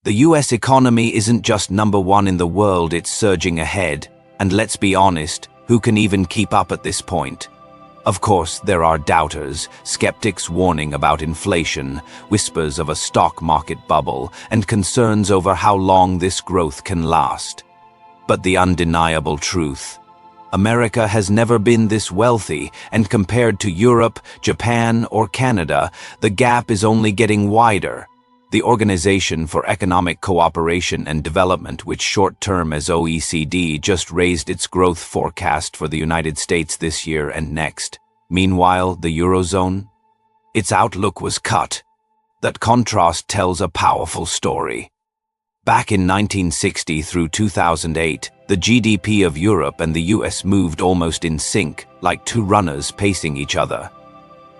The US economy isn't just number one in the world, it's surging ahead. And let's be honest, who can even keep up at this point? Of course, there are doubters, skeptics warning about inflation, whispers of a stock market bubble, and concerns over how long this growth can last. But the undeniable truth: America has never been this wealthy, and compared to Europe, Japan, or Canada, the gap is only getting wider. The Organization for Economic Cooperation and Development, which short-term as OECD, just raised its growth forecast for the United States this year and next. Meanwhile, the Eurozone? Its outlook was cut. That contrast tells a powerful story. Back in 1960 through 2008, the GDP of Europe and the US moved almost in sync, like two runners pacing each other.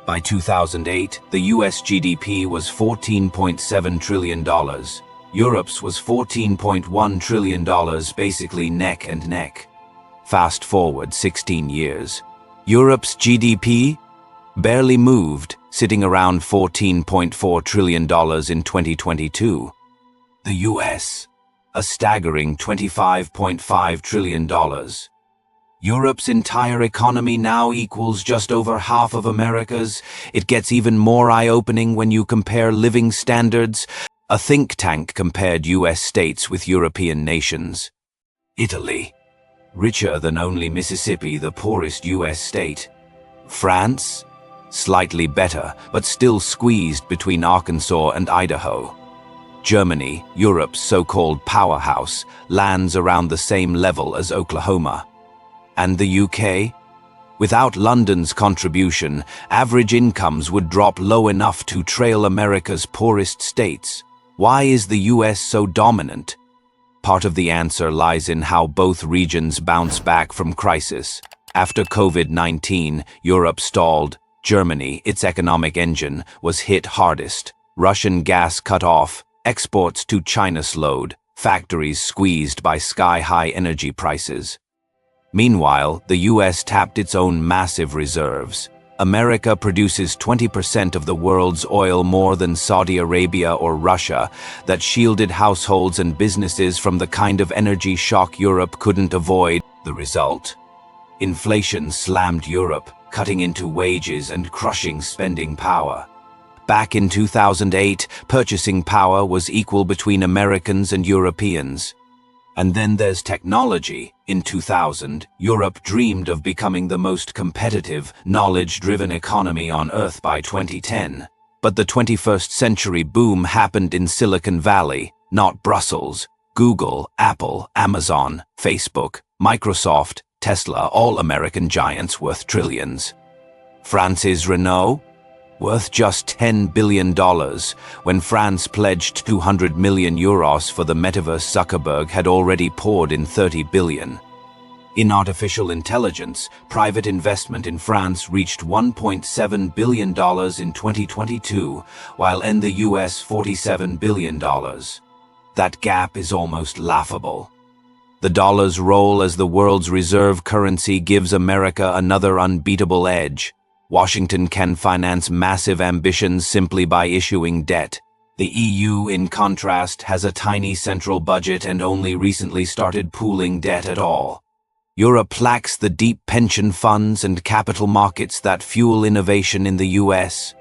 By 2008, the US GDP was $14.7 trillion. Europe's was $14.1 trillion, basically neck and neck. Fast forward 16 years. Europe's GDP barely moved, sitting around $14.4 trillion in 2022. The US, a staggering $25.5 trillion. Europe's entire economy now equals just over half of America's. It gets even more eye-opening when you compare living standards. A think tank compared US states with European nations. Italy, richer than only Mississippi, the poorest US state. France, slightly better, but still squeezed between Arkansas and Idaho. Germany, Europe's so-called powerhouse, lands around the same level as Oklahoma. And the UK? Without London's contribution, average incomes would drop low enough to trail America's poorest states. Why is the US so dominant? Part of the answer lies in how both regions bounce back from crisis. After COVID-19, Europe stalled. Germany, its economic engine, was hit hardest. Russian gas cut off, exports to China slowed, factories squeezed by sky-high energy prices. Meanwhile, the US tapped its own massive reserves. America produces 20% of the world's oil, more than Saudi Arabia or Russia, that shielded households and businesses from the kind of energy shock Europe couldn't avoid. The result? Inflation slammed Europe, cutting into wages and crushing spending power. Back in 2008, purchasing power was equal between Americans and Europeans. And then there's technology. In 2000, Europe dreamed of becoming the most competitive, knowledge-driven economy on Earth by 2010. But the 21st century boom happened in Silicon Valley, not Brussels. Google, Apple, Amazon, Facebook, Microsoft, Tesla, all American giants worth trillions. France's Renault? Worth just $10 billion. When France pledged 200 million euros for the metaverse, Zuckerberg had already poured in 30 billion. In artificial intelligence, private investment in France reached $1.7 billion in 2022, while in the US $47 billion. That gap is almost laughable. The dollar's role as the world's reserve currency gives America another unbeatable edge. Washington can finance massive ambitions simply by issuing debt. The EU, in contrast, has a tiny central budget and only recently started pooling debt at all. Europe lacks the deep pension funds and capital markets that fuel innovation in the US.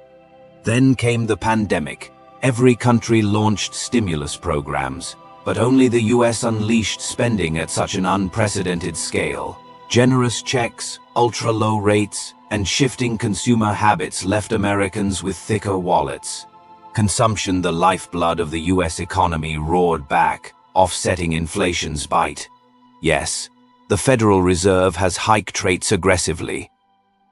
Then came the pandemic. Every country launched stimulus programs, but only the US unleashed spending at such an unprecedented scale. Generous checks, ultra-low rates, and shifting consumer habits left Americans with thicker wallets. Consumption, the lifeblood of the US economy, roared back, offsetting inflation's bite. Yes, the Federal Reserve has hiked rates aggressively.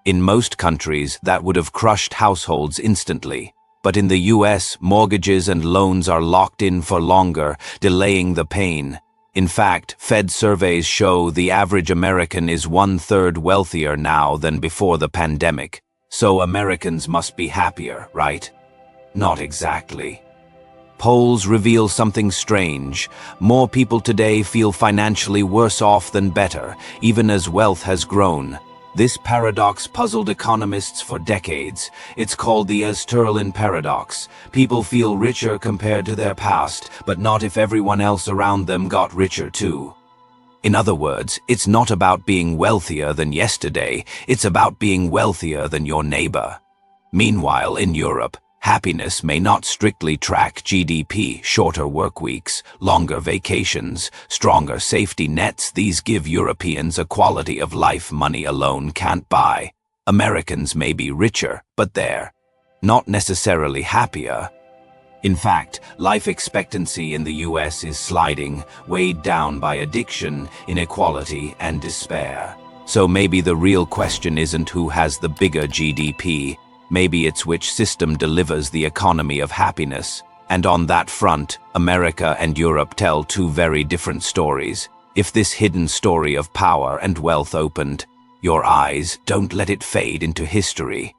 In most countries, that would have crushed households instantly. But in the US, mortgages and loans are locked in for longer, delaying the pain. In fact, Fed surveys show the average American is 1/3 wealthier now than before the pandemic. So Americans must be happier, right? Not exactly. Polls reveal something strange. More people today feel financially worse off than better, even as wealth has grown. This paradox puzzled economists for decades. It's called the Easterlin paradox. People feel richer compared to their past, but not if everyone else around them got richer too. In other words, it's not about being wealthier than yesterday, it's about being wealthier than your neighbor. Meanwhile, in Europe, happiness may not strictly track GDP. Shorter work weeks, longer vacations, stronger safety nets, these give Europeans a quality of life money alone can't buy. Americans may be richer, but they're not necessarily happier. In fact, life expectancy in the US is sliding, weighed down by addiction, inequality, and despair. So maybe the real question isn't who has the bigger GDP, maybe it's which system delivers the economy of happiness. And on that front, America and Europe tell two very different stories. If this hidden story of power and wealth opened your eyes, don't let it fade into history.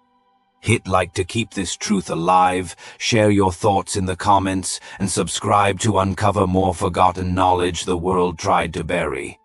Hit like to keep this truth alive, share your thoughts in the comments, and subscribe to uncover more forgotten knowledge the world tried to bury.